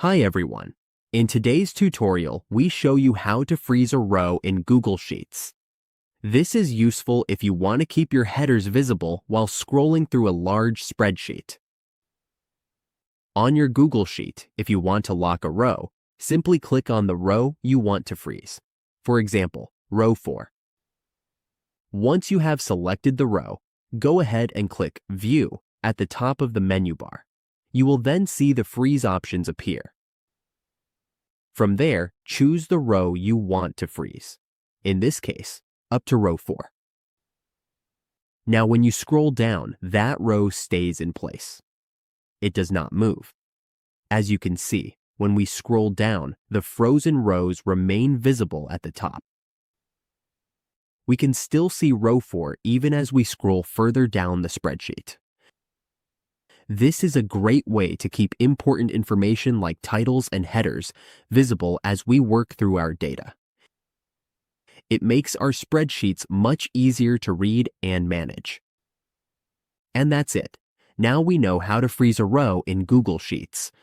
Hi everyone. In today's tutorial, we show you how to freeze a row in Google Sheets. This is useful if you want to keep your headers visible while scrolling through a large spreadsheet. On your Google Sheet, if you want to lock a row, simply click on the row you want to freeze. For example, row 4. Once you have selected the row, go ahead and click View at the top of the menu bar. You will then see the freeze options appear. From there, choose the row you want to freeze. In this case, up to row 4. Now when you scroll down, that row stays in place. It does not move. As you can see, when we scroll down, the frozen rows remain visible at the top. We can still see row 4 even as we scroll further down the spreadsheet. This is a great way to keep important information like titles and headers visible as we work through our data. It makes our spreadsheets much easier to read and manage. And that's it. Now we know how to freeze a row in Google Sheets.